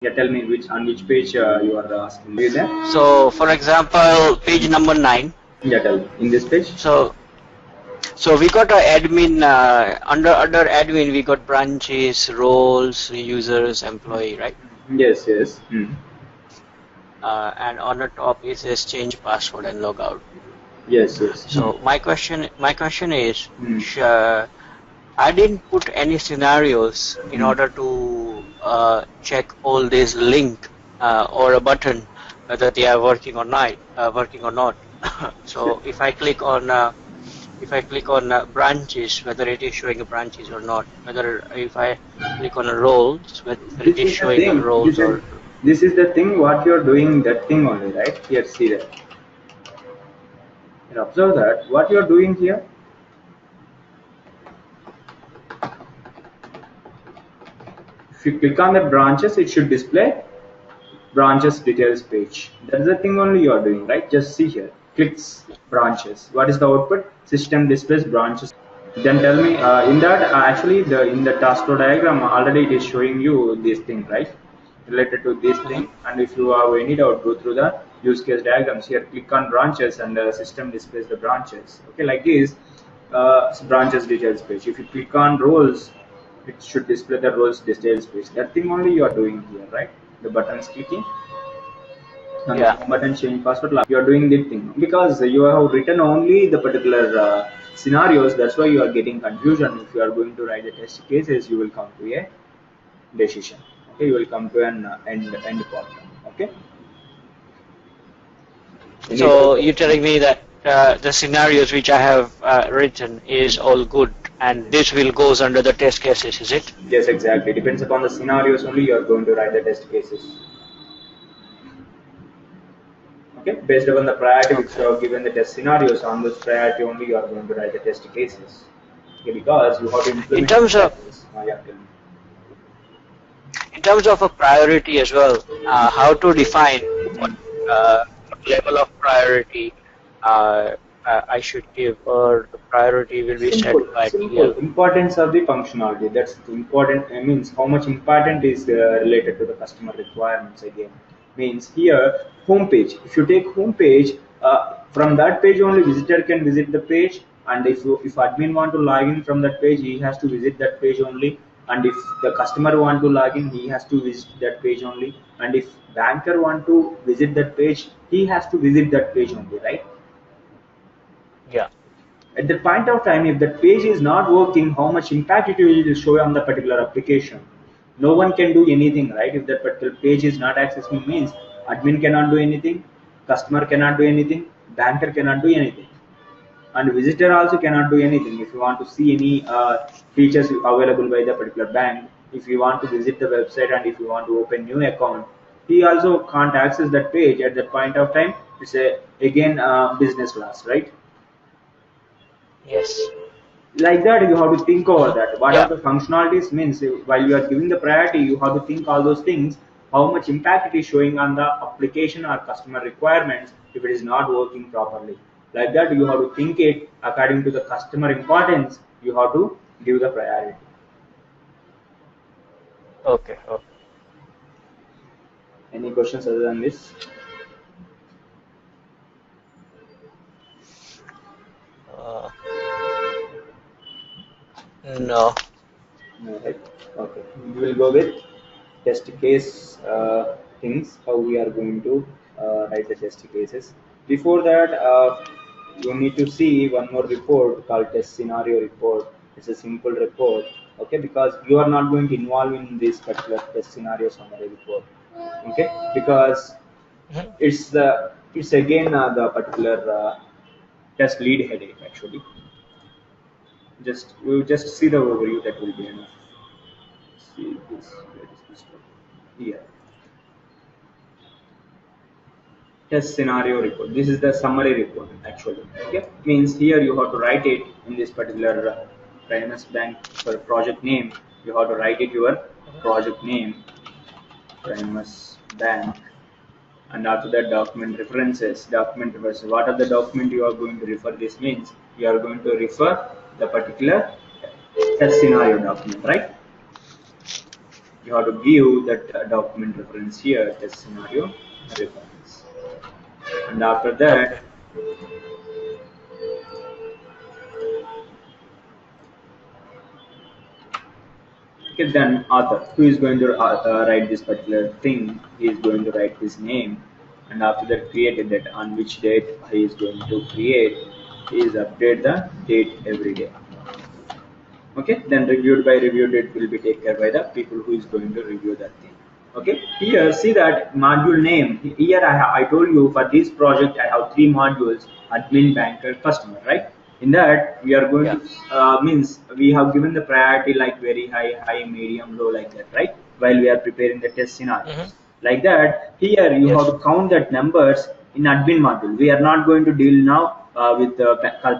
Yeah, tell me which page you are asking. Are you there? So, for example, page number 9. Yeah, tell me. In this page? So we got a admin, under admin we got branches, roles, users, employee, right? Yes, yes. Hmm. And on the top it says change password and log out. Yes, yes. Hmm. So my question is, Hmm. I didn't put any scenarios in Hmm. order to check all these link or a button whether they are working or not. So if I click on branches, whether it is showing a branches or not, whether if I click on a roles, whether it This is is the showing a thing. roles or This is the thing. What you're doing, that thing only, right? Here, see that. You observe that. What you're doing here. If you click on the branches, it should display branches details page. That's the thing only you are doing, right? Just see here. Clicks branches. What is the output? System displays branches. Then tell me, in that actually the in the task flow diagram already it is showing you this thing, right? Related to this Mhm. thing, and if you have any doubt, go through the use case diagrams. Here, click on branches, and the system displays the branches. Okay, like this, branches details page. If you click on roles, it should display the roles details page. That thing only you are doing here, right? The buttons clicking and the Yeah. home button change password. You are doing this thing because you have written only the particular scenarios. That's why you are getting confusion. If you are going to write the test cases, you will come to a decision. Okay, you will come to an end point. Okay, any So doubt? you're telling me that the scenarios which I have written is all good, and this will goes under the test cases, is it? Yes, exactly. Depends upon the scenarios only you are going to write the test cases. Okay, based upon the priority which you Okay. have given the test scenarios, on those priority only you are going to write the test cases. Okay, because you have to In implement terms of this. Yeah, tell me. in terms of a priority as well, how to define what level of priority uh, I should give, or the priority will be set Simple, by simple. TL. Importance of the functionality. That's the important. Means how much important is related to the customer requirements again. Means here home page. If you take home page, from that page only visitor can visit the page. And if admin want to log in from that page, he has to visit that page only. And if the customer want to log in, he has to visit that page only. And if banker want to visit that page, he has to visit that page only, right? Yeah. At that point of time, if that page is not working, how much impact it will show on the particular application? No one can do anything, right? If that particular page is not accessible, means admin cannot do anything, customer cannot do anything, banker cannot do anything, and visitor also cannot do anything. If you want to see any features available by the particular bank, if you want to visit the website and if you want to open new account, he also can't access that page at that point of time. It's a again business loss, right? Yes. Like that you have to think over that what are Yeah. the functionalities. Means while you are giving the priority, you have to think all those things, how much impact it is showing on the application or customer requirements if it is not working properly. Like that you have to think it according to the customer importance. You have to give the priority. Okay. Okay. Any questions other than this? Uh, no. No, right? Okay, we will go with test case things, how we are going to write the test cases. Before that, you need to see one more report called test scenario report. It's a simple report, okay, because you are not going to involve in this particular test scenario summary report, okay, because Mhm. it's again the particular test lead headache actually. Just we will just see the overview, that will be enough. See this, where is this one? Here, test scenario report. This is the summary report actually. Okay, means here you have to write it in this particular Primus Bank for project name. You have to write it your project name, Primus Bank, and after that document references. Document references. What are the document you are going to refer? This means you are going to refer the particular test scenario document, right? you have to give that document reference here, test scenario reference. And after that, Okay. okay, then author, who is going to write this particular thing, he is going to write his name, and after that created that on which date he is going to create, he is update the date every day. Okay, then reviewed by reviewed it will be taken care by the people who is going to review that thing. Okay, here see that module name here. I told you for this project I have three modules: admin, banker, customer, right? In that we are going Yeah. to means we have given the priority like very high, high, medium, low, like that, right? While we are preparing the test Mm-hmm. scenarios like that, here you have Yes. to count that numbers in admin module. We are not going to deal now with the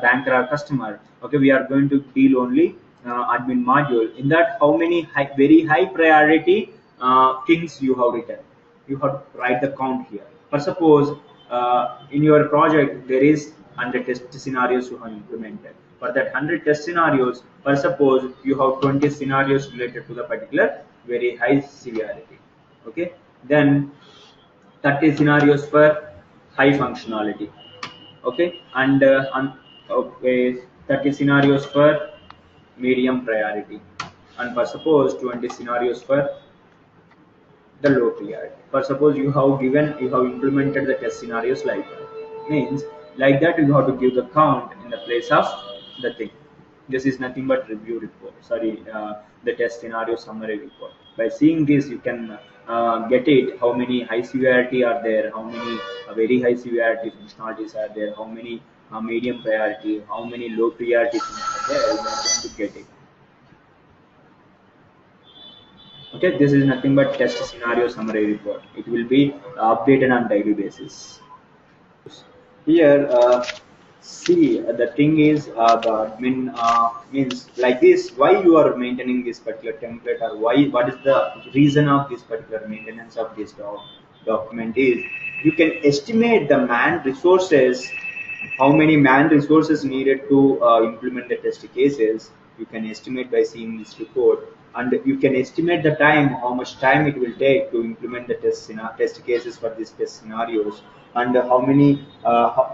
banker or customer. Okay, we are going to deal only admin module. In that, how many very high priority things you have written, you have to write the count here. For suppose in your project there is 100 test scenarios you have implemented. For that 100 test scenarios, for suppose you have 20 scenarios related to the particular very high severity. Okay, then 30 scenarios for high functionality. Okay, and okay, 30 scenarios for medium priority, and for suppose 20 scenarios for the low priority. For suppose you have given, you have implemented the test scenarios like that, means like that you have to give the count in the place of the thing. This is nothing but review report. Sorry, the test scenario summary report. By seeing this, you can get it. How many high severity are there? How many very high severity functionalities are there? How many medium priority? How many low priority things are there? You are going to get it. Okay, this is nothing but test scenario summary report. It will be updated on daily basis. Here, see, the thing is, the admin means like this. Why you are maintaining this particular template, or why? What is the reason of this particular maintenance of this document? Is you can estimate the man resources, how many man resources needed to implement the test cases. You can estimate by seeing this report, and you can estimate the time, how much time it will take to implement the test cases for these test scenarios, and how many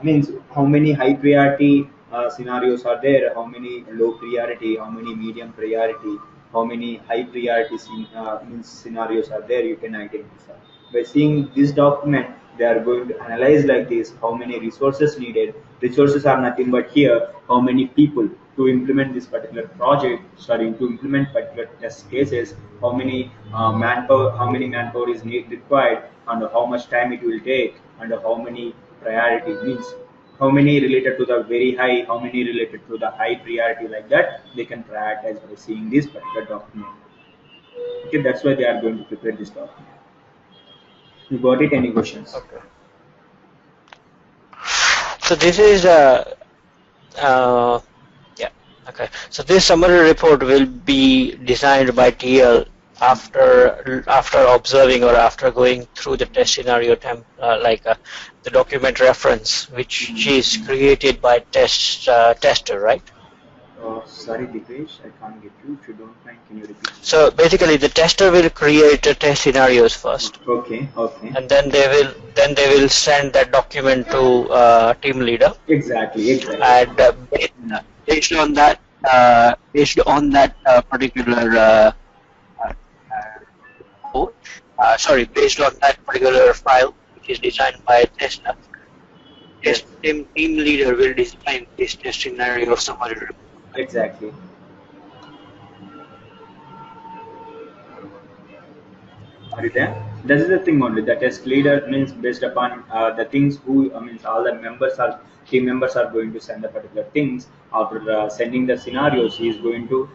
means how many high priority scenarios are there, how many low priority, how many medium priority, how many high priority means scenarios are there. You can identify by seeing this document. They are going to analyze like this: how many resources needed. Resources are nothing but here how many people to implement this particular project, sorry, to implement particular test cases, how many manpower, how many manpower is required, and how much time it will take, and how many priority means how many related to the very high, how many related to the high priority, like that they can prioritize by seeing this particular document. Okay, that's why they are going to prepare this document. You got it? Any questions? Okay. So this is uh, yeah. Okay. So this summary report will be designed by TL after observing or after going through the test scenario the document reference, which is created by tester, right? Sorry, Dipesh, I can't get you. If you don't mind, can you repeat? So basically, the tester will create the test scenarios first, Okay, okay. and then they will send that document to team leader, Exactly, exactly. and based on that particular uh, code, based on that particular file which is designed by a tester, Yes, team leader will design this test scenario summary report. exactly. Are you there? This is the thing only. The test leader means based upon the things who means all the members are team members are going to send the particular things. After sending the scenarios, he is going to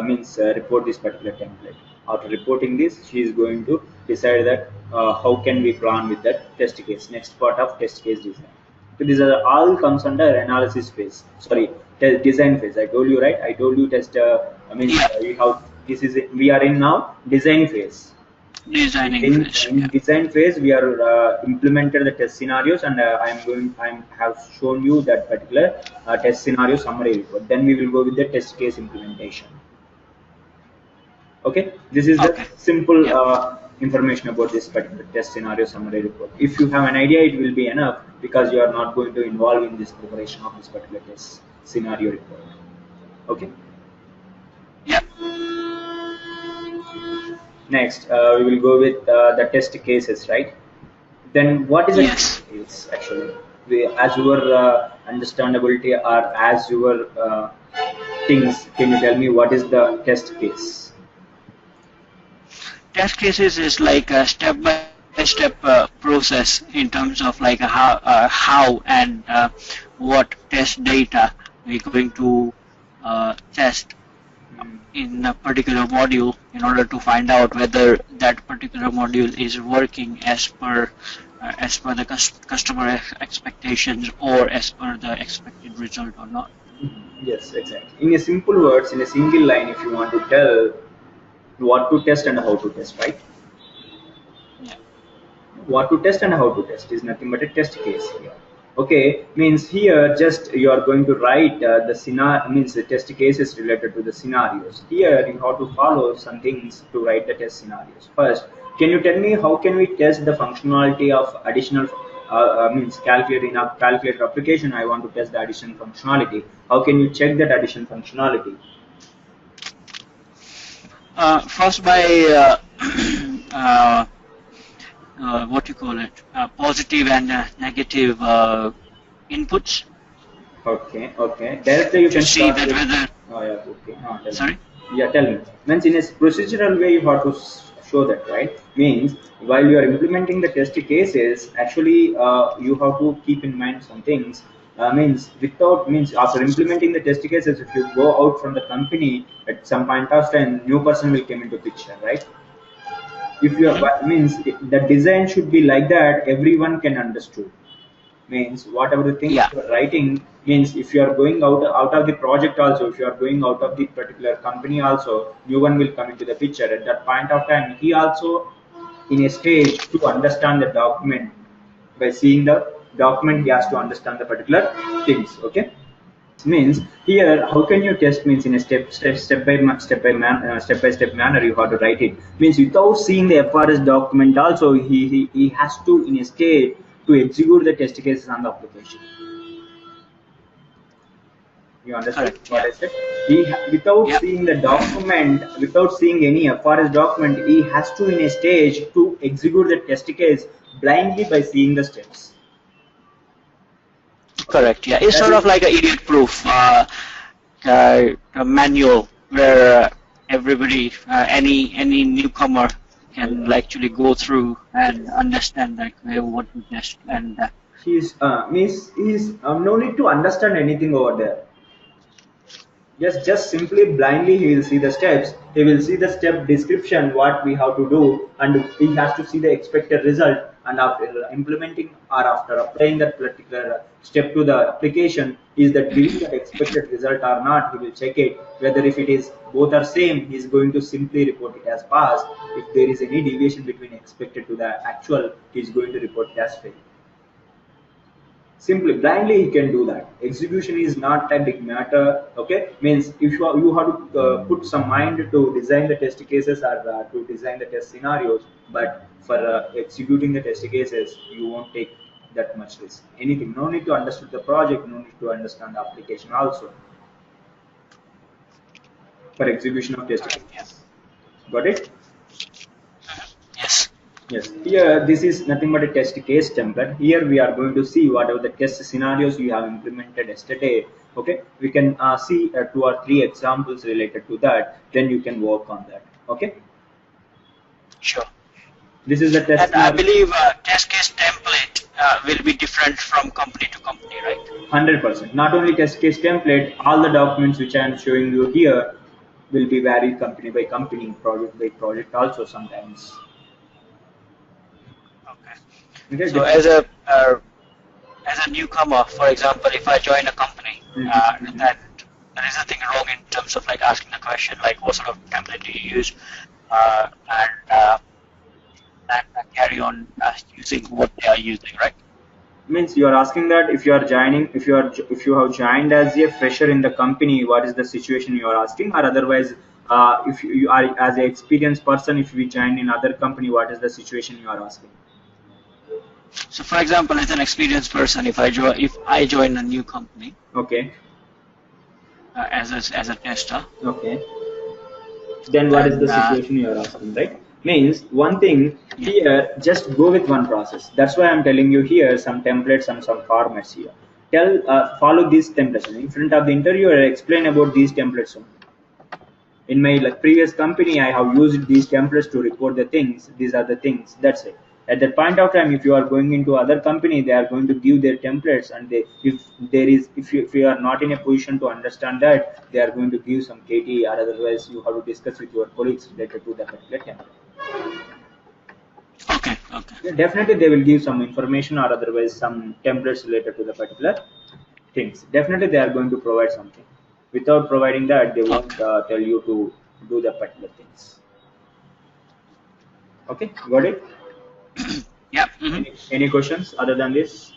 means report this particular template. After reporting this, she is going to decide that how can we plan with that test case. Next part of test case design. So these are all comes under analysis phase. Sorry, design phase. I told you, right? I told you test. I mean, Yeah, we have this is we are in now design phase. designing In, phase. in Yeah. design phase, we are implemented the test scenarios, and I have shown you that particular test scenario summary report. Then we will go with the test case implementation. Okay, this is the Okay. simple Yep. information about this particular test scenario summary report. If you have an idea, it will be enough, because you are not going to involve in this preparation of this particular test scenario report. Okay. Yep. Next, we will go with the test cases, right? Then what is a test Yes. case actually? As your understandability or as your things, can you tell me what is the test case? Test cases is like a step-by-step process in terms of like how and what test data we're going to test Hmm. in a particular module in order to find out whether that particular module is working as per the customer expectations or as per the expected result or not. Yes, exactly. In a simple words, in a single line, if you want to tell what to test and how to test, right? Yeah. What to test and how to test is nothing but a test case here. Okay, means here just you are going to write the scenario, means the test cases related to the scenarios. Here you have to follow some things to write the test scenarios. First, can you tell me how can we test the functionality of additional means calculator in a calculator application? I want to test the addition functionality. How can you check that addition functionality? First by uh, what you call it, positive and negative inputs Okay, okay. Directly you to can see start that with. whether, Oh yeah, okay. Tell me. sorry. Yeah, tell me. Means in a procedural way you have to show that, right? Means while you are implementing the test cases, actually you have to keep in mind some things. Means without means after implementing the test cases, if you go out from the company at some point of time, new person will come into picture, right? If you Mhm. are means the design should be like that, everyone can understood. Means whatever the things Yeah, you are writing, means if you are going out of the project also, if you are going out of the particular company also, new one will come into the picture. At that point of time, he also in a stage to understand the document. By seeing the document, he has to understand the particular things. Okay, means here how can you test, means in a step by step manner you have to write it. Means without seeing the FRS document also, he has to in a state to execute the test cases on the application. You understood correct. what Yeah, I said? Without yeah, seeing the document, without seeing any FRS document, he has to in a stage to execute the test case blindly by seeing the steps. Okay, correct. Yeah, it's that sort of is. like a idiot proof a manual where everybody, any newcomer can actually go through and understand like what to test and He's no need to understand anything over there. Just simply blindly he will see the steps. He will see the step description what we have to do, and he has to see the expected result. And after implementing or after applying that particular step to the application, is that giving that expected result or not? He will check it whether if it is both are same. He is going to simply report it as passed. If there is any deviation between expected to the actual, he is going to report it as fail. Simply blindly he can do that. Execution is not a big matter. Okay, means if you have to put some mind to design the test cases or to design the test scenarios, but for executing the test cases you won't take that much risk. Anything, no need to understand the project, no need to understand the application also for execution of test correct. Yeah. cases. Got it? Yes. Yes, here this is nothing but a test case template. Here we are going to see whatever the test scenarios you have implemented yesterday. Okay, we can see two or three examples related to that. Then you can work on that. Okay, Sure. this is the test And I scenario. believe test case template will be different from company to company, right? 100%. Not only test case template, all the documents which I am showing you here will be varied company by company, project by project also sometimes. Okay. Okay, So different. as a newcomer, for example, if I join a company, Mhm, mhm. then there is nothing wrong in terms of like asking the question like what sort of template do you use, and carry on using what they are using, right? Means you are asking that if you are joining, if you have joined as a fresher in the company, what is the situation you are asking, or otherwise if you are as an experienced person, if you join in other company, what is the situation you are asking? So, for example, as an experienced person, if I join a new company Okay. as a tester, Okay. Then what is the then situation you are asking, right? Means one thing yeah. here, just go with one process. That's why I'm telling you here some templates and some formats here. Follow these templates in front of the interviewer. Explain about these templates only. In my previous company, I have used these templates to report the things. These are the things, that's it. At that point of time, if you are going into other company, they are going to give their templates, and they, if you are not in a position to understand that, they are going to give some KT, or otherwise you have to discuss with your colleagues related to the particular template. Okay, okay, Yeah, definitely they will give some information, or otherwise some templates related to the particular things. Definitely they are going to provide something. Without providing that, they won't okay. tell you to do the particular things. Okay, got it. Yeah. Hmm. Any questions other than this?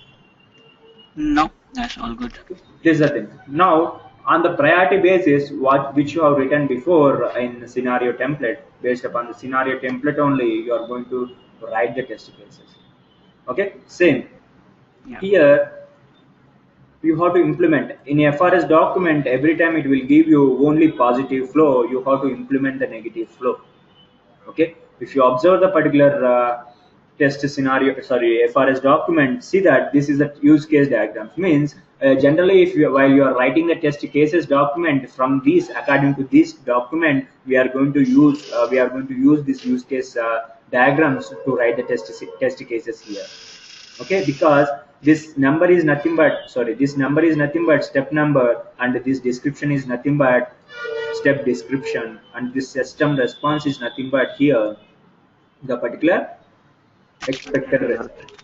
No, that's all good. Okay. This is the thing. Now, on the priority basis, what which you have written before in scenario template, based upon the scenario template only, you are going to write the test cases. Okay, same Yeah. here. You have to implement in a FRS document. Every time it will give you only positive flow, you have to implement the negative flow. Okay, if you observe the particular test scenario, sorry, FRS document, see that this is a use case diagram. Means generally, if you, while you are writing the test cases document, from these, according to this document, we are going to use this use case diagrams to write the test cases here. Okay, because this number is nothing but, sorry, this number is nothing but step number, and this description is nothing but step description, and this system response is nothing but here the particular expected Expected result. result.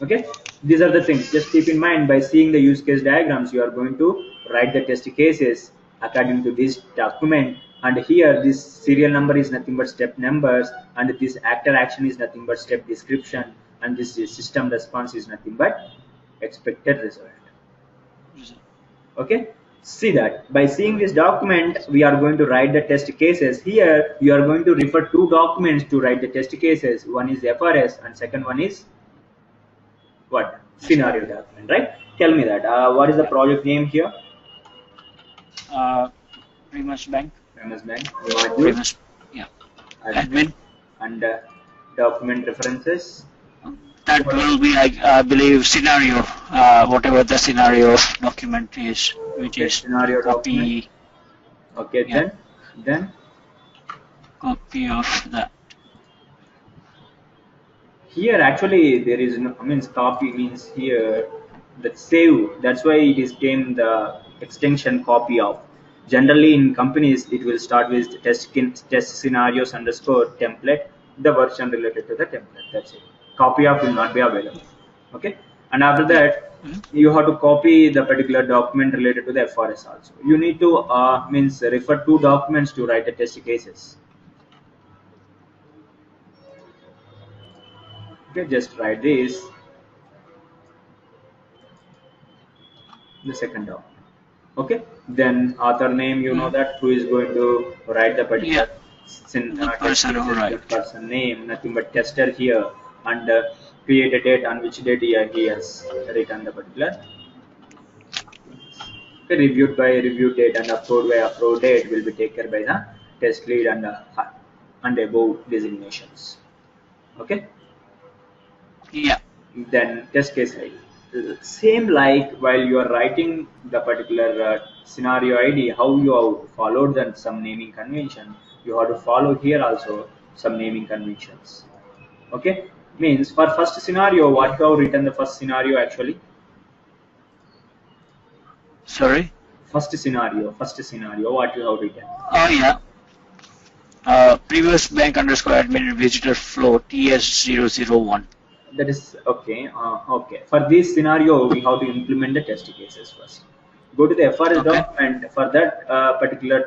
Okay, these are the things, just keep in mind. By seeing the use case diagrams, you are going to write the test cases according to this document. And here this serial number is nothing but step numbers, and this actor action is nothing but step description, and this system response is nothing but expected result. Result. Okay, see that by seeing this document, we are going to write the test cases. Here you are going to refer two documents to write the test cases. One is FRS and second one is what? Scenario Scenario. document, right? Tell me that. What is the Yeah. project name here? Uh, Primus Bank. MS Bank module Primus. Yeah. admin Admin. and document references. That What? will be, I believe, scenario. Whatever the scenario of document is, which Okay, is scenario document. copy. Okay, Yeah. then Copy of that. here actually there is no, I mean, copy means here that save. That's why it is came the extension copy of. Generally in companies, it will start with test scenarios underscore template, the version related to the template. That's it. Copy of will not be available. Okay, and after Yeah. that, Mhm. you have to copy the particular document related to the FRS also. You need to means refer two documents to write the test cases. Okay, just write this, the second document. Okay, then author name, you know Mhm. that who is going to write the Yeah. particular The test person who cases, the write. person name, nothing but tester here, and create a date on which date he has written the particular. Okay, reviewed by review date and approved by approved date will be taken by the test lead and above designations. Okay, Yeah. then test case ID. Same like while you are writing the particular scenario ID, how you have followed then some naming convention, you have to follow here also some naming conventions. Okay, means for first scenario, Yeah. what you have written the first scenario actually, Sorry. first scenario, what you have written. Oh yeah. Previous bank underscore admin visitor flow TS001. That is okay. Okay, for this scenario, we have to implement the test cases first. Go to the FRS Okay. document for that particular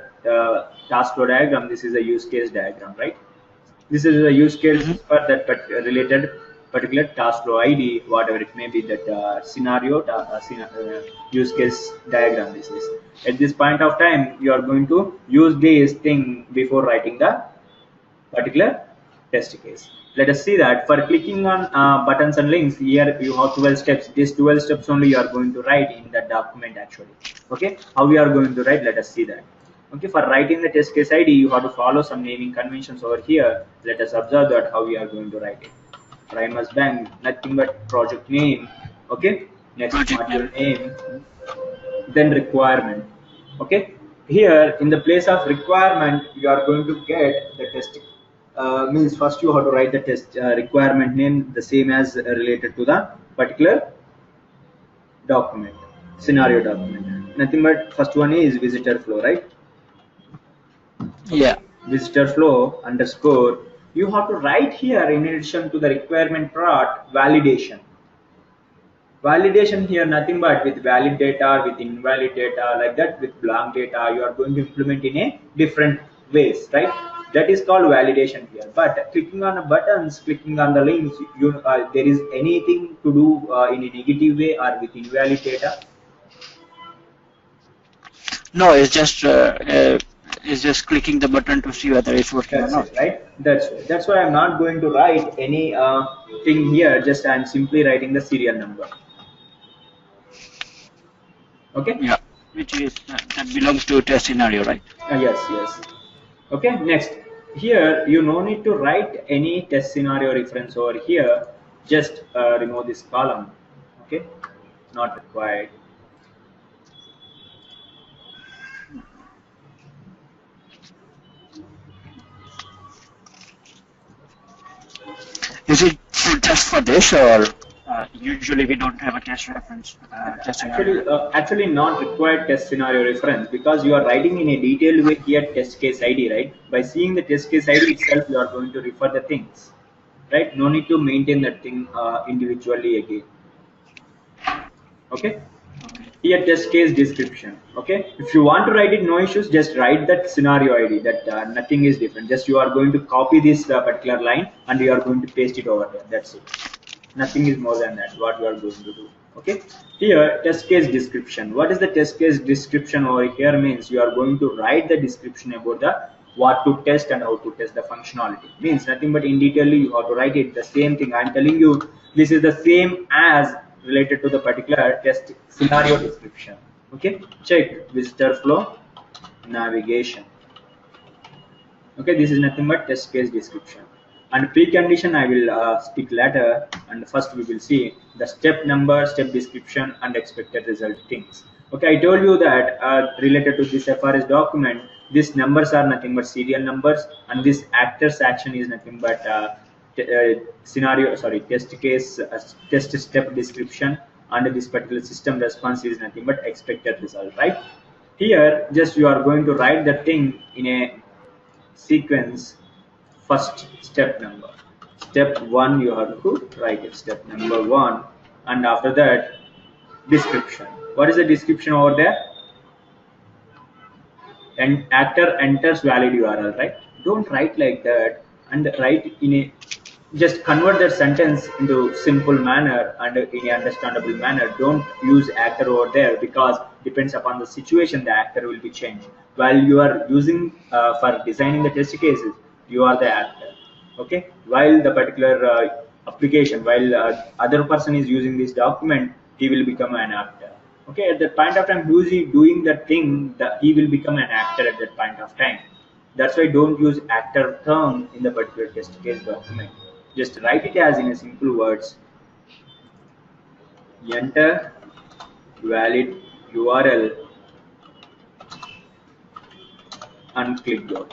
task flow diagram. This is a use case diagram, right? This is a use case Mm-hmm. for that related. particular task flow ID, whatever it may be, that scenario, use case diagram. This is at this point of time you are going to use this thing before writing the particular test case. Let us see that for clicking on buttons and links, here you have 12 steps. These 12 steps only you are going to write in the document actually. Okay, how we are going to write? Let us see that. Okay, for writing the test case ID, you have to follow some naming conventions over here. Let us observe that how we are going to write it. Primus Bank, nothing but project name. Okay, next Project module name. name, then requirement. Okay, here in the place of requirement you are going to get the test, means first you have to write the test requirement name the same as related to the particular document, scenario document. Nothing but first one is visitor flow, right? Yeah. Okay, visitor flow underscore, you have to write here in addition to the requirement part validation. Validation here nothing but with valid data, with invalid data, like that, with blank data you are going to implement in a different ways, right? That is called validation here. But clicking on the buttons, clicking on the links, there is anything to do in a negative way or with invalid data? No, it's just clicking the button to see whether it's working or That's not. it, right? That's why I'm not going to write any thing here, just I'm simply writing the serial number. Okay. Yeah, which is that belongs to a test scenario, right? Yes, yes. Okay, next. Here, you no need to write any test scenario reference over here. Just remove this column. Okay, not required. Is it just for this, or usually we don't have a test reference, test scenario reference? Actually, not required test scenario reference because you are writing in a detailed way here test case ID, right? By seeing the test case ID itself, you are going to refer the things, right? No need to maintain that thing individually again. Okay. Okay. Here test case description. Okay, if you want to write it, no issues, just write that scenario ID, that nothing is different, just you are going to copy this particular line and you are going to paste it over there. That's it, nothing is more than that what you are going to do. Okay, here test case description. What is the test case description over here? Means you are going to write the description about the what to test and how to test the functionality. Means nothing but in detail you have to write it the same thing I'm telling you. This is the same as related to the particular test scenario description. Okay, check visitor flow, navigation. Okay, this is nothing but test case description. And precondition I will speak later, and first we will see the step number, step description and expected result things. Okay, I told you that related to this FRS document, these numbers are nothing but serial numbers, and this actors action is nothing but scenario, sorry, test case, test step description, and this particular system response is nothing but expected result, right? Here just you are going to write the thing in a sequence. First step number, step 1 you have to write it, step number 1, and after that description. What is the description over there? And actor enters valid URL, right? Don't write like that, and write in a, just convert that sentence into simple manner and in a understandable manner. Don't use actor over there because depends upon the situation the actor will be changed. While you are using for designing the test cases, you are the actor. Okay, while the particular application, while other person is using this document, he will become an actor. Okay, at that point of time who is he doing that thing, that he will become an actor at that point of time. That's why don't use actor term in the particular test case document. Just write it as in a simple words. Enter valid URL and click go.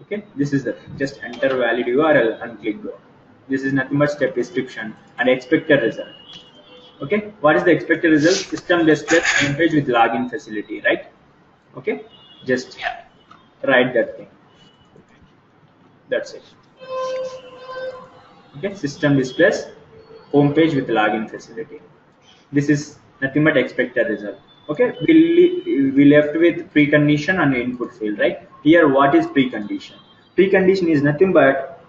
Okay, this is the just enter valid URL and click go. This is nothing but step description and expected result. Okay, what is the expected result? System display home page with login facility, right? Okay, just write that thing. That's it. Okay, system displays home page with login facility. This is nothing but expected result. Okay, we left with precondition and input field, right? Here what is precondition? Precondition is nothing but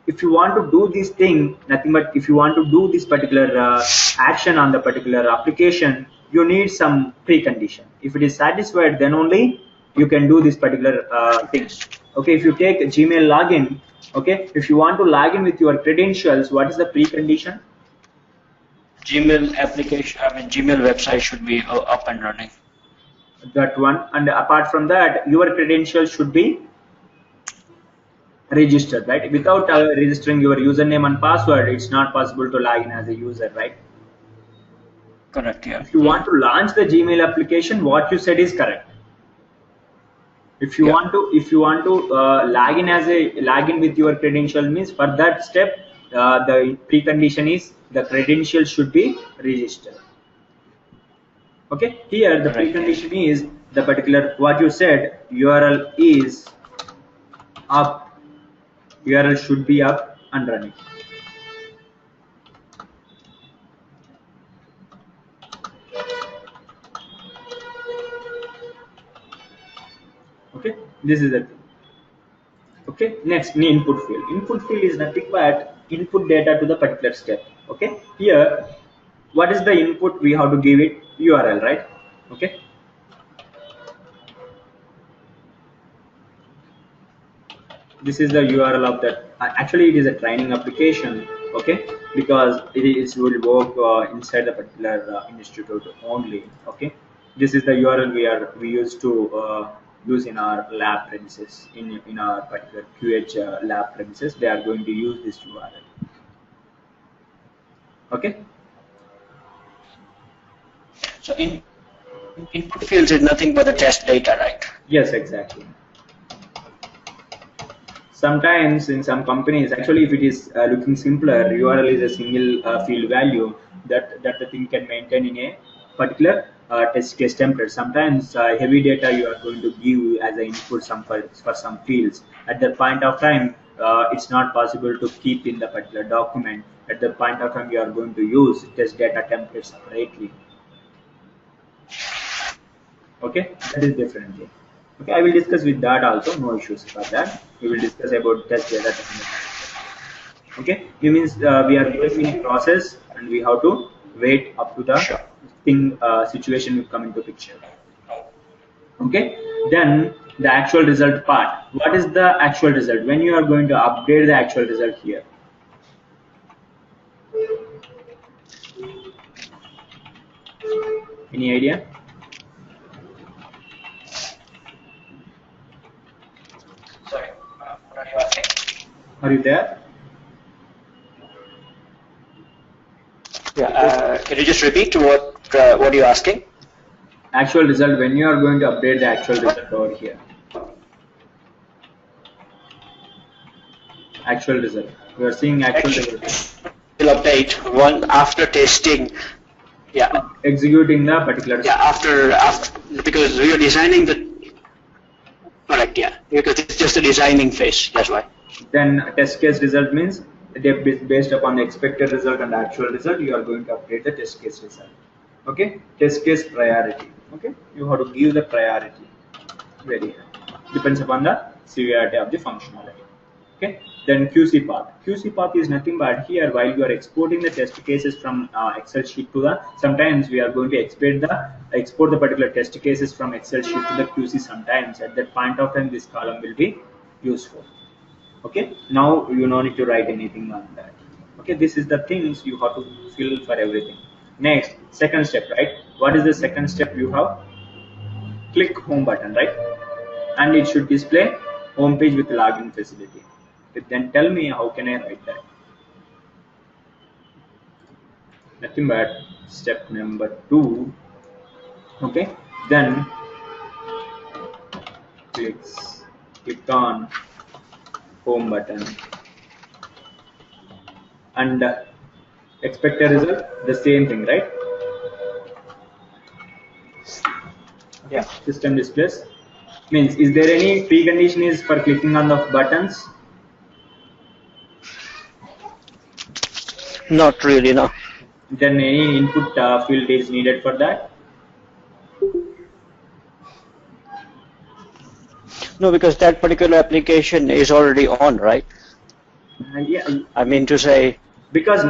if you want to do this thing, nothing but if you want to do this particular action on the particular application, you need some precondition. If it is satisfied, then only you can do this particular thing. Okay, if you take Gmail login, okay, if you want to log in with your credentials, what is the precondition? Gmail application, I mean Gmail website should be up and running. That one. And apart from that, your credentials should be registered, right? Without registering your username and password, it's not possible to log in as a user, right? Correct, yeah. If you want to launch the Gmail application, what you said is correct. If you Yeah. want to log in with your credential, means for that step, the precondition is the credentials should be registered. Okay, here the Right. precondition is the particular what you said, URL is up, URL should be up and running. Okay, this is the thing. Okay, next input field. Input field is nothing but input data to the particular step. Okay, here what is the input we have to give it? URL, right? Okay, this is the URL of that. Actually, it is a training application. Okay, because it is will work inside the particular institute only. Okay, this is the URL we used to use in our lab premises, in our particular QH lab premises. They are going to use this URL. Okay. So input fields is nothing but the test data, right? Yes, exactly. Sometimes in some companies, actually, if it is looking simpler, URL is a single field value that the thing can maintain in a particular test case template. Sometimes heavy data you are going to give as an input for some fields. At that point of time, it's not possible to keep in the particular document. At the point of time, you are going to use test data template separately. Okay, that is differently. Okay, I will discuss with that also, no issues for that. We will discuss about test data template. Okay, it means we are going in process and we have to wait up to the Sure. thing situation will come into picture. Okay, then the actual result part. What is the actual result? When you are going to update the actual result here? Any idea? Sorry, what are you asking? Are you there? Yeah. Can you just repeat what are you asking? Actual result, when you are going to update the actual result over here. Actual result. We are seeing actual result. Will update one after testing. Yeah. Executing the particular. Yeah. After because we are designing the. Correct. Yeah. Because it's just a designing phase. That's why. Then test case result means based upon the expected result and actual result, you are going to update the test case result. Okay, test case priority. Okay, you have to give the priority. Very high. Depends upon the severity of the functionality. Okay, then QC path. QC path is nothing but here while you are exporting the test cases from Excel sheet to the. Sometimes we are going to export the particular test cases from Excel sheet to the QC. Sometimes at that point of time, this column will be useful. Okay, now you don't need to write anything on that. Okay, this is the things you have to fill for everything. Next, second step, right? What is the second step? You have click home button, right? And it should display home page with login facility. Then tell me how can I write that? Nothing but step number 2. Okay, then click on home button and expect a result, the same thing, right? Yeah. System displays means, is there any precondition is for clicking on the buttons? Not really, no. Then any input field is needed for that? No, because that particular application is already on, right? Yeah, I mean to say, because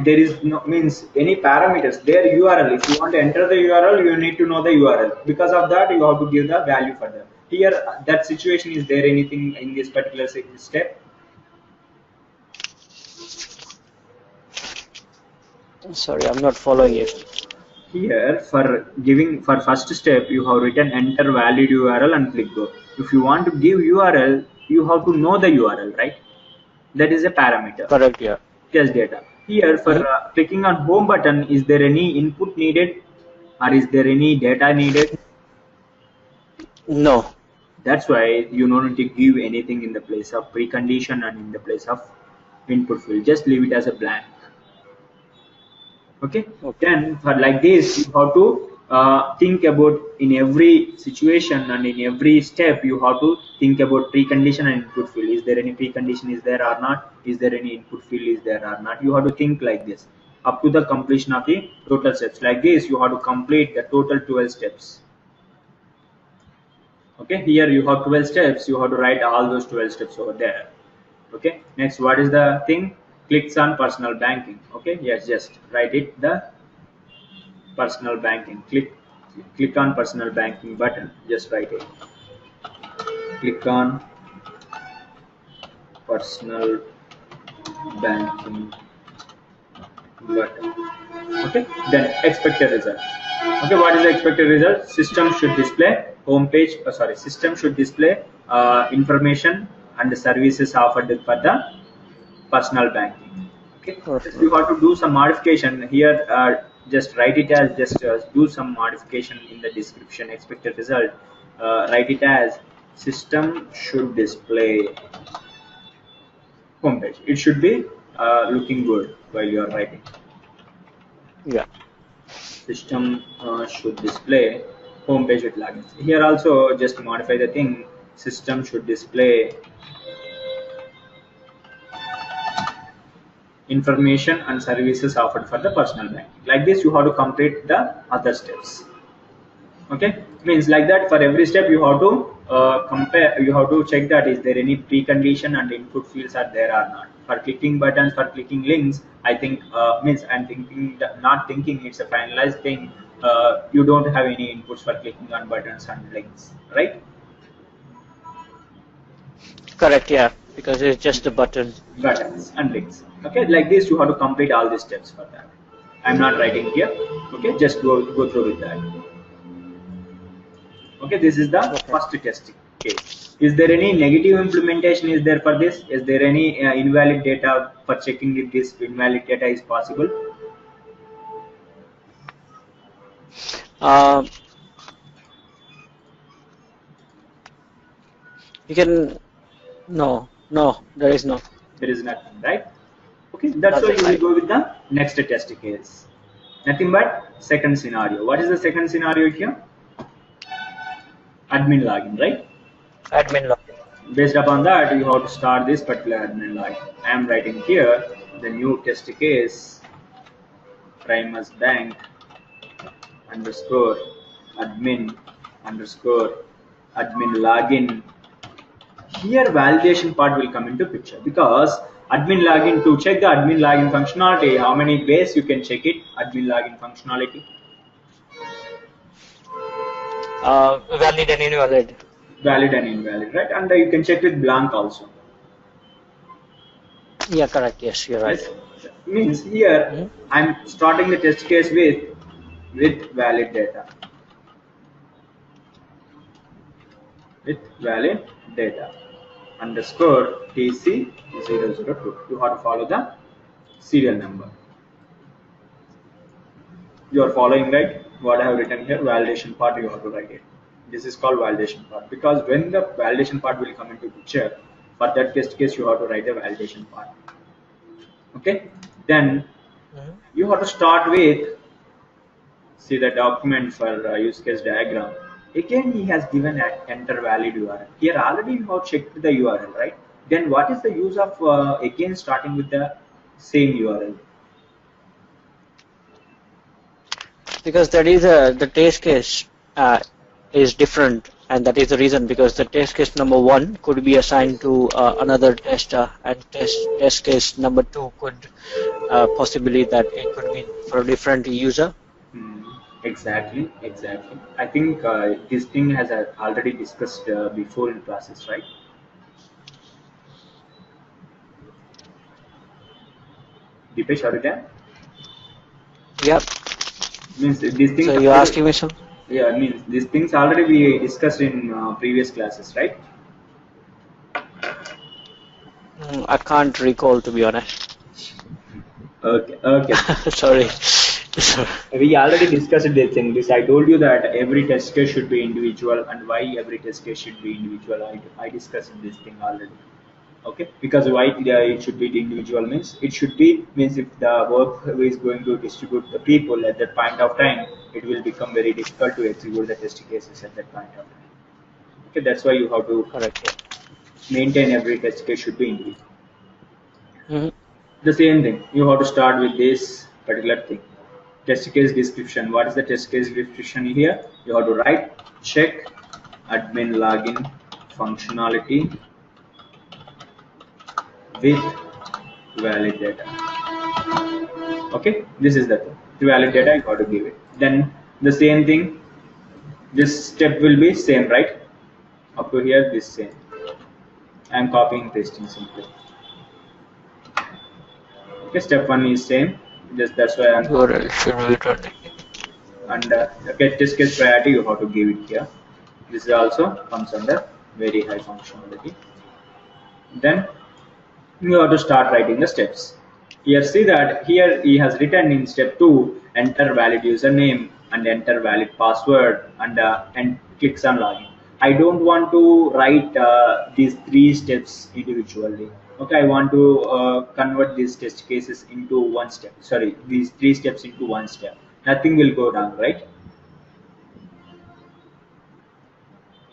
there is no means any parameters their URL. If you want to enter the URL, you need to know the URL. Because of that, you have to give the value for that. Here, that situation, is there anything in this particular step? sorry, I'm not following you. Here, for giving for first step, you have written enter valid URL and click go. If you want to give URL, you have to know the URL, right? That is a parameter. Correct, yeah. Test data. Here, for Mhm. clicking on home button, is there any input needed, or is there any data needed? No. That's why you don't need to give anything in the place of precondition and in the place of input field. Just leave it as a blank. Okay. Okay. Then for like this, you have to think about in every situation and in every step. You have to think about precondition and input field. Is there any precondition is there or not? Is there any input field is there or not? You have to think like this up to the completion of the total steps. Like this, you have to complete the total 12 steps. Okay, here you have 12 steps. You have to write all those 12 steps over there. Okay, next, what is the thing? Clicks on personal banking. Okay, yes, just write it, the personal banking. Click on personal banking button. Just write it. Click on personal banking button. Okay, then expected result. Okay, what is the expected result? System should display home page, sorry, system should display information and the services offered for the personal banking. Okay, just Personal you have bank. to do some modification here. Just write it as, just do some modification in the description. Expected result, write it as system should display homepage. It should be looking good while you are writing. Yeah. System should display homepage with logins. Here also just modify the thing. System should display information and services offered for the personal banking. Like this, you have to complete the other steps. Okay, means like that for every step you have to compare. You have to check that is there any precondition and input fields are there or not. For clicking buttons, for clicking links, I think means I'm thinking that, not thinking, it's a finalized thing. You don't have any inputs for clicking on buttons and links, right? Correct, yeah. Because it's just a button. Buttons and links. Okay, like this you have to complete all these steps for that. I'm not writing here. Okay, just go through with that. Okay, this is the Okay. first testing case. Is there any negative implementation is there for this? Is there any invalid data for checking if this invalid data is possible? Um, you can, no, no, there is no, There is nothing, right? Okay, that's why nothing you will like go with the next test case. Nothing but second scenario. What is the second scenario here? Admin login, right? admin login. Based upon that, you have to start this particular admin login. I am writing here the new test case, Primus Bank underscore admin underscore admin login. Here validation part will come into picture, because admin login, to check the admin login functionality, how many ways you can check it? Admin login functionality, Valid and invalid. valid and invalid, right? And you can check with blank also. Yeah, correct. Yes, you're right. Yes, means here Mhm. I'm starting the test case with valid data, with valid data underscore TC002. You have to follow the serial number. You are following, right? What I have written here, validation part, you have to write it. This is called validation part, because when the validation part will come into picture, for that test case you have to write the validation part. Okay, then Mhm. you have to start with, see the document for use case diagram. Again, he has given enter valid URL. Here already you have checked the URL, right? Then what is the use of again starting with the same URL? Because that is the test case is different, and that is the reason because the test case number 1 could be assigned to another tester, and test case number 2 could possibly that it could be for a different user. Hmm. Exactly, exactly. I think this thing has already discussed before in classes, right? Deepesh, are you there? Yep. Means these So things you're already, asking me some? yeah, means these things already we discussed in previous classes, right? I can't recall, to be honest. Okay, okay. Sorry. We already discussed this thing. This I told you that every test case should be individual, and why every test case should be individual. I discussed this thing already. Okay, because why it should be the individual means it should be means if the work is going to distribute the people at that point of time, it will become very difficult to execute the test cases at that point of time. Okay, that's why you have to Correct. maintain every test case should be individual. Yeah. The same thing, you have to start with this particular thing. Test case description. What is the test case description here? You have to write check admin login functionality with valid data. Okay, this is the thing. The valid data you have to give it. Then the same thing. This step will be same, right? Up to here, this same. I am copying pasting simply. Okay, step one is same. Just that's why I'm copying. URL should be running. And okay, test case priority you have to give it here. This also comes under very high functionality. Then you have to start writing the steps. Here see that here he has written in step 2 enter valid username and enter valid password and clicks on login. I don't want to write these three steps individually. Okay, I want to convert these test cases into one step. Sorry, these three steps into one step. Nothing will go wrong, right?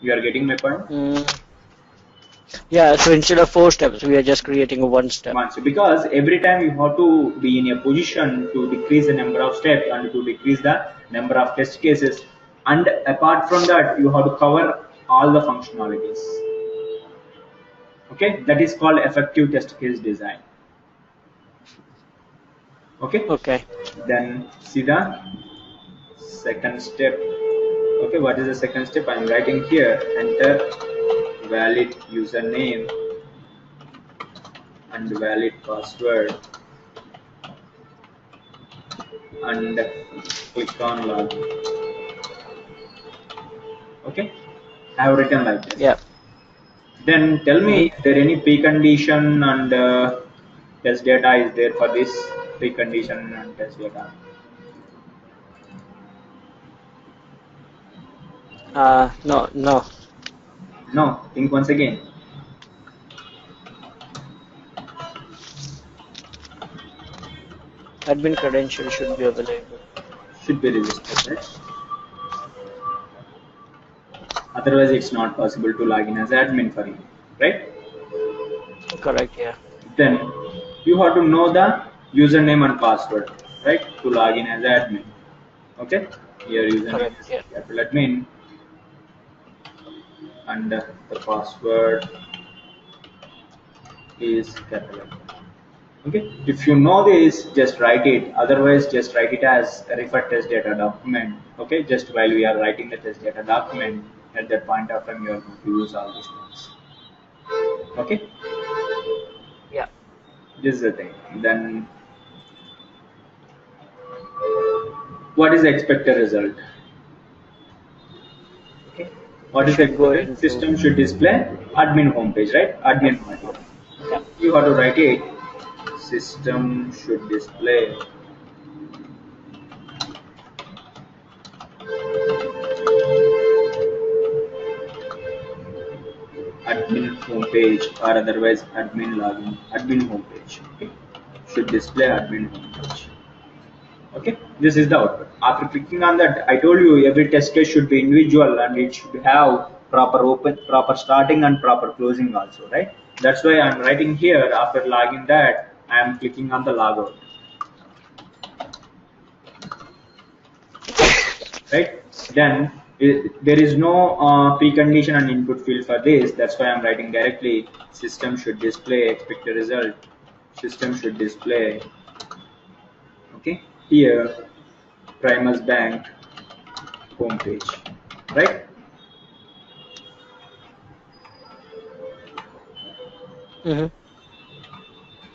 You are getting my point? Mm. Yeah, so instead of 4 steps, we are just creating a 1 step. Once because every time you have to be in a position to decrease the number of steps and to decrease the number of test cases, and apart from that you have to cover all the functionalities. Okay, that is called effective test case design. Okay, Okay. then see the second step. Okay, what is the second step? I am writing here enter valid username and valid password and click on login. Okay, I have written like this. Yeah. Then tell me, Mhm. is there any precondition and test data is there for this precondition and test data? No. No, think once again. Admin credential should be available. Should be registered, right? Otherwise, it's not possible to log in as admin for you, right? Correct, yeah. Then you have to know the username and password, right? To log in as admin. Okay, your username Correct, is yeah. capital admin and the password is capital admin. Okay, if you know this, just write it. Otherwise, just write it as a refer test data document. Okay, just while we are writing the test data document, at that point of time, you are going to use all these things. Okay, Yeah. this is the thing. Then, what is the expected result? Okay, what We is the should go expected? into, System should display admin homepage, right? yeah. Admin module. Yeah. You have to write it. System should display admin homepage or otherwise admin login admin homepage. Okay, should display admin homepage. Okay, this is the output. After clicking on that, I told you every test case should be individual and it should have proper starting and proper closing also, right? That's why I'm writing here after logging that I am clicking on the logout, right? Then There is no precondition and input field for this. That's why I'm writing directly. System should display expected result. System should display. Okay, here Primus Bank homepage, right? Mm-hmm.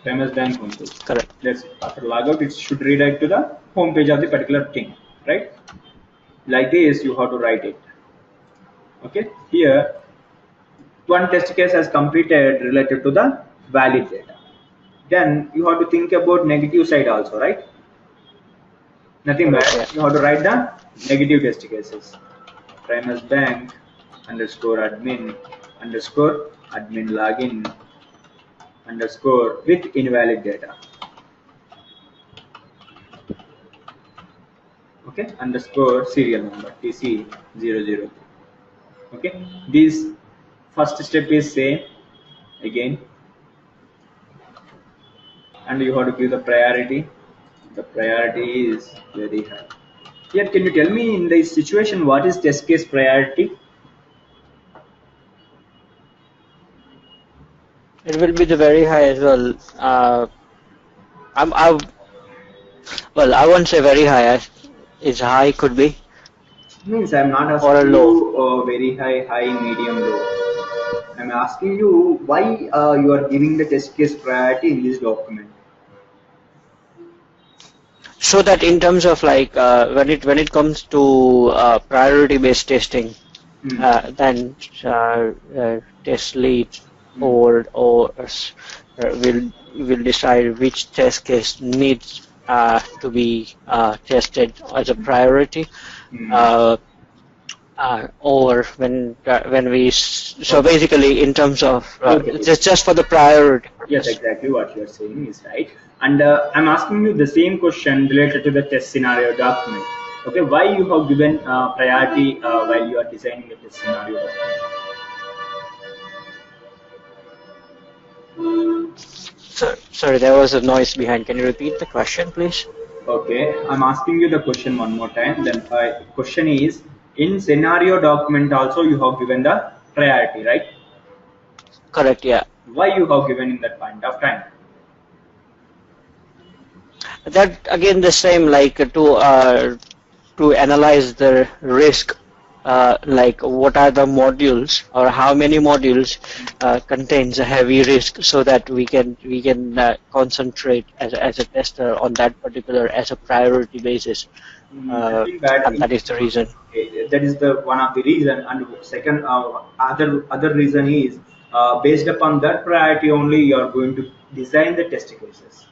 Primus Bank homepage. Correct. Let's after logout, it should redirect to the homepage of the particular thing, right? Like this, you have to write it. Okay, here one test case has completed related to the valid data. Then you have to think about negative side also, right? Nothing Correct. bad. Yeah. You have to write the negative test cases. Primus Bank underscore admin login underscore with invalid data. Okay, underscore serial number TC003. Okay, this first step is same again, and you have to give the priority. The priority is very high. Here, can you tell me in this situation what is test case priority? It will be the very high as well. I well, I won't say very high. It's high, could be, Means I'm not or a asking low. you very high, medium, low. I'm asking you why you are giving the test case priority in this document. So that in terms of like when it comes to priority based testing, Hmm. then test lead Hmm. will decide which test case needs to be tested as a priority. Hmm. Uh, or when we so Okay. basically in terms of Okay. just for the priority. Yes, exactly what you're saying is right. And I'm asking you the same question related to the test scenario document. Okay, why you have given priority while you are designing the test scenario document? Sorry, there was a noise behind. Can you repeat the question, please? Okay, I'm asking you the question one more time. Then question is, in scenario document also you have given the priority, right? Correct, yeah. Why you have given in that point of time? That again the same like to analyze the risk, like what are the modules or how many modules contains a heavy risk, so that we can concentrate as a tester on that particular as a priority basis, Nothing bad. and that is the reason. That is the one of the reason. And second, other reason is based upon that priority only you are going to design the test cases,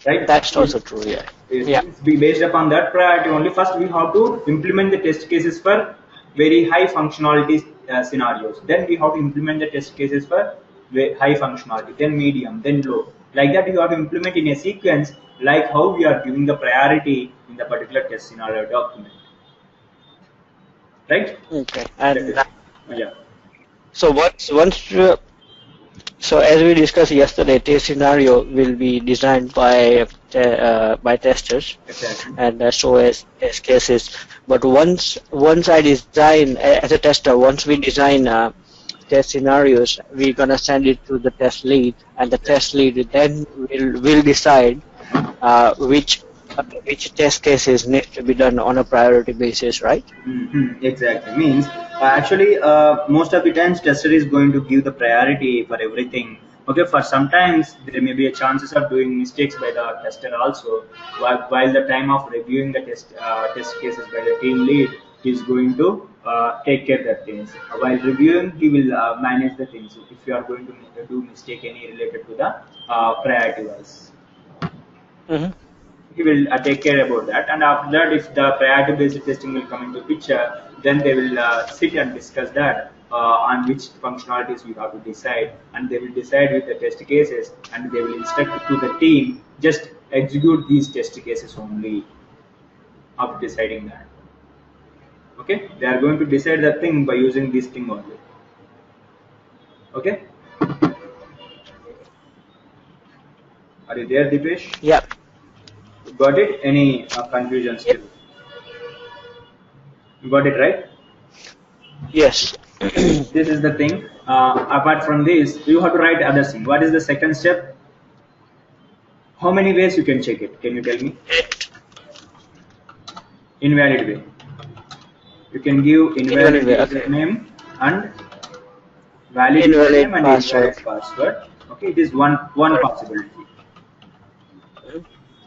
right? That's also true, yeah. Yeah. It's be based upon that priority only. First, we have to implement the test cases for very high functionality scenarios. Then we have to implement the test cases for high functionality, then medium, then low. Like that, you have to implement in a sequence, like how we are giving the priority in the particular test scenario document, right? Okay. That And is, yeah. so so as we discussed yesterday, test scenario will be designed by testers, Exactly. and so as test cases. But once I design as a tester, once we design test scenarios, we're gonna send it to the test lead, and the test Exactly. lead then will decide which test cases need to be done on a priority basis, right? Exactly. Means actually, most of the times tester is going to give the priority for everything. Okay, for sometimes there may be a chances of doing mistakes by the tester also. While the time of reviewing the test cases by the team lead, he is going to take care of the things. While reviewing, he will manage the things. If you are going to do mistake any related to the priority wise, Mm-hmm. he will take care about that. And after that, if the priority based testing will come into picture, then they will sit and discuss that on which functionalities we have to decide, and they will decide with the test cases, and they will instruct to the team just execute these test cases only after deciding that. Okay, they are going to decide that thing by using this thing only. Okay, are you there, Dipesh? Yeah. Got it? Any confusion Yep. still? You got it right? Yes. This is the thing. Apart from this, you have to write other thing. What is the second step? How many ways you can check it? Can you tell me? Invalid way. You can give invalid Invalid way. Okay. username and valid Invalid username and password. invalid password. Okay, it is one Correct. possibility.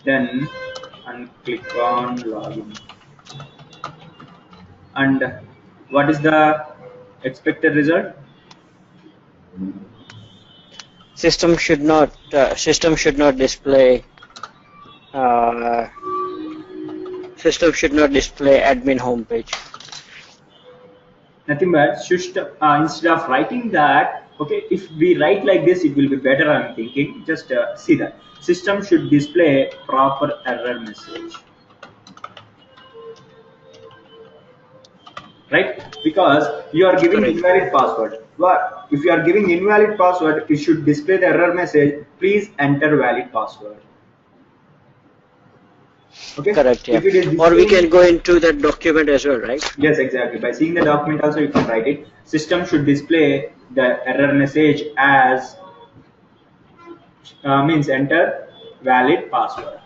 Then and click on login. And what is the expected result? System should not display uh, system should not display admin homepage. Nothing but instead of writing that, okay, if we write like this, it will be better. I'm thinking. Just see that system should display proper error message, right? Because you are giving Correct. invalid password. What if you are giving invalid password? It should display the error message. Please enter valid password. Okay. Correct. Yeah. If it is Or we displaying, can go into that document as well, right? yes, exactly. By seeing the document also you can write it. System should display the error message as means enter valid password.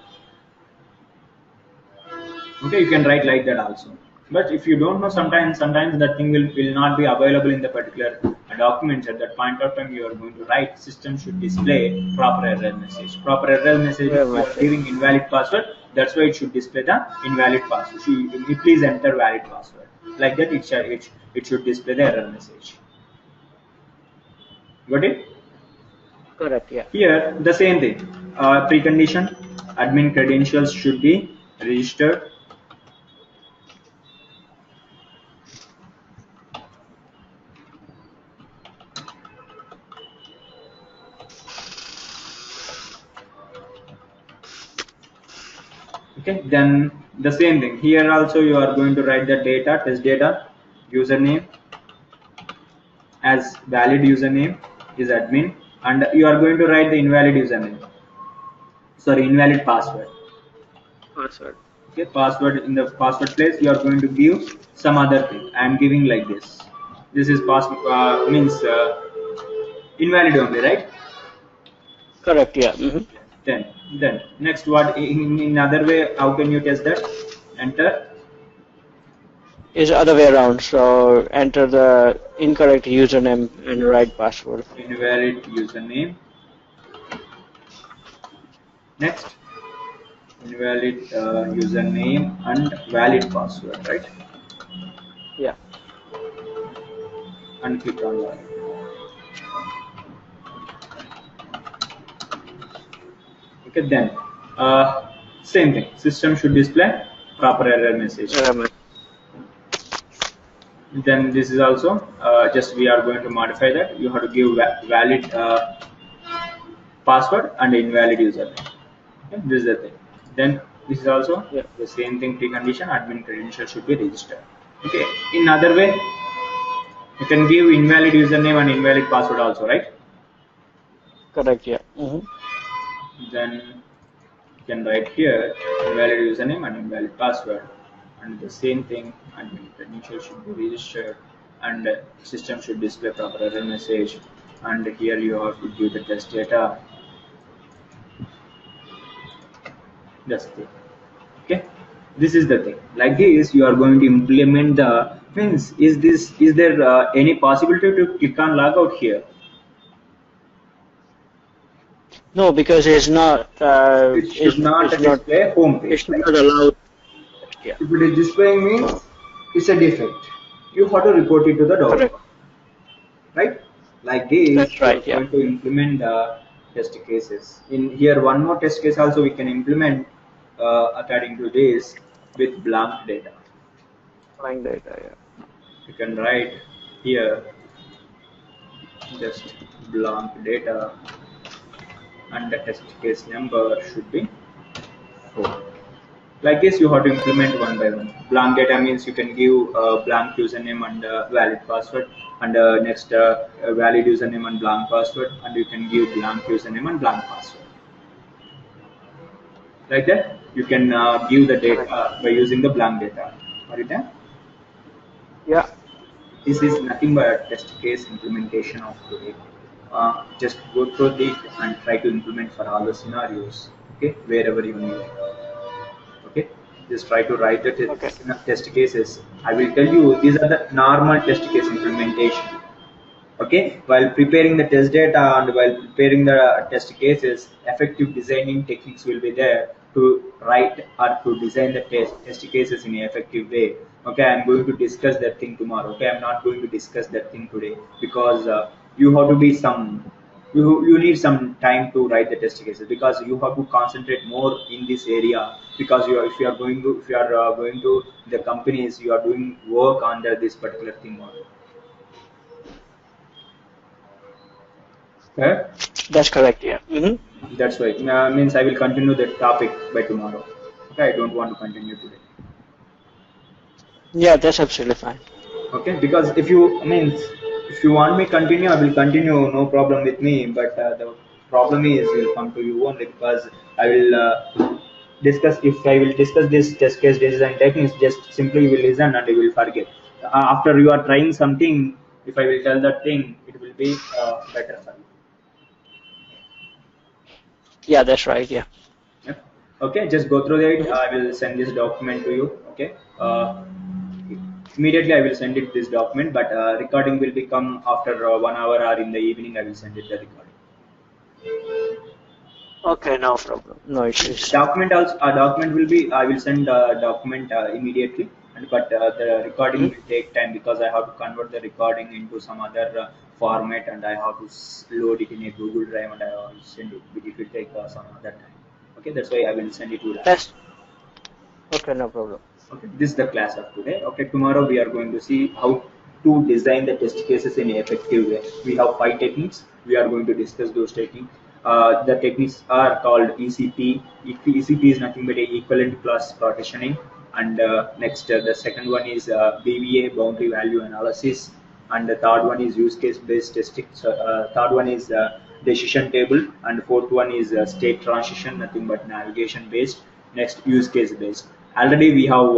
Okay, you can write like that also. But if you don't know, sometimes that thing will not be available in the particular documents at that point of time. You are going to write system should display proper error message. Proper error message Error means you are message. giving invalid password. That's why it should display the invalid password. You please enter valid password. Like that, it should display the error message. Got it? Correct. Yeah. Here, the same thing. Precondition, admin credentials should be registered. Okay, then the same thing. Here also you are going to write the data, test data, username as valid username is admin, and you are going to write the invalid username. Sorry, invalid password. Password. Okay, password in the password place you are going to give some other thing. I am giving like this. This is means invalid only, right? Correct. Yeah. Then next what in other way how can you test that? Enter Is other way around. So enter the incorrect username and right password. invalid username. Next invalid username and valid password, right? Yeah. And click on login. Okay, then same thing. System should display proper error message. Error message. Then this is also just we are going to modify that. You have to give valid password and invalid username. Okay, this is the thing. Then this is also Yeah. the same thing. Precondition admin credential should be registered. Okay. In other way, you can give invalid username and invalid password also, right? Correct. Yeah. Then you can write here invalid username and invalid password, and the same thing admin credential should be registered, and system should display proper error message, and here you have to give the test data. That's the thing. Okay, this is the thing. Like this you are going to implement the means. Is there any possibility to click on logout here? No, because it's not. It should not It's not. display home page, It's right? not allowed. Yeah. If it is displaying means it's a defect. You have to report it to the Correct. developer, right? Like this, That's you are right. Yeah. going to implement the test cases. In here, one more test case also we can implement according to this with blank data. Flying data. Yeah. You can write here just blank data, and the test case number should be 4. Like this you have to implement one by one. Blank data means you can give blank username and valid password, and next valid username and blank password, and you can give blank username and blank password. Like that you can give the Correct. data by using the blank data. Got it? Yeah. This is nothing but a test case implementation of today. Just go through it and try to implement for all the scenarios. Okay, wherever you need. Okay, just try to write the Okay. test cases. I will tell you these are the normal test case implementation. Okay, while preparing the test data and while preparing the test cases, effective designing techniques will be there to write or to design the test cases in an effective way. Okay, I'm going to discuss that thing tomorrow. Okay, I'm not going to discuss that thing today because you have to be some you need some time to write the test cases because you have to concentrate more in this area because you are, if you are going to if you are going to the companies you are doing work under this particular thing only. Okay? That's correct. Yeah. Hmm. That's why. Means I will continue the topic by tomorrow. Okay, I don't want to continue today. Yeah, that's absolutely fine. Okay, because if you means if you want me continue, I will continue. No problem with me. But the problem is will come to you only because I will discuss. If I will discuss this test case design techniques, just simply you will listen and you will forget. After you are trying something, if I will tell that thing, it will be better for you. Yeah, that's right. Yeah. Yeah. Okay, just go through it. Hmm. I will send this document to you. Okay. Immediately I will send it this document, but recording will become after 1 hour or in the evening. I will send it the recording. Okay, no problem. No issues. Document also a document will be. I will send a document immediately, and but the recording Hmm. will take time because I have to convert the recording into some other format, and I have to load it in a Google Drive, and I will send it. But it will take some other time. Okay, that's why I will send it to that. That's okay. No problem. Okay, this is the class of today. Okay, tomorrow we are going to see how to design the test cases in an effective way. We have 5 techniques. We are going to discuss those techniques. The techniques are called ECP. ECP is nothing but a equivalent class partitioning. And next, the second one is BVA, boundary value analysis. And the third one is use case based testing. So, third one is decision table, and fourth one is state transition, nothing but navigation based. Next, use case based. Already we have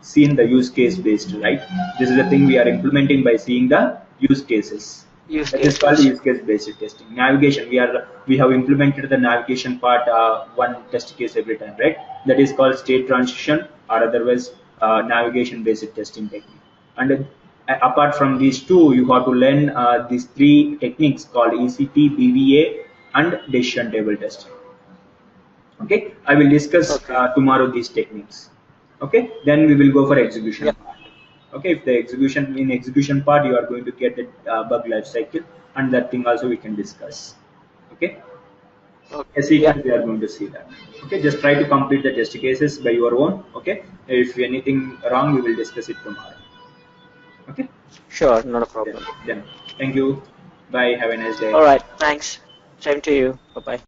seen the use case based, right? This is the thing we are implementing by seeing the use cases. Use That is called cases. use case based testing. Navigation, we have implemented the navigation part one test case every time, right? That is called state transition or otherwise navigation based testing technique. And apart from these two, you have to learn these 3 techniques called ECP, BVA, and decision table testing. Okay, I will discuss Okay. tomorrow these techniques. Okay, then we will go for execution Yeah. part. Okay, if the execution part you are going to get the bug life cycle, and that thing also we can discuss. Okay, Okay. a Yeah. sequence we are going to see that. Okay, just try to complete the test cases by your own. Okay, if anything wrong we will discuss it tomorrow. Okay, Sure. Not a then, problem. then thank you, bye, have a nice day. All right. Thanks. Same to you. Bye bye.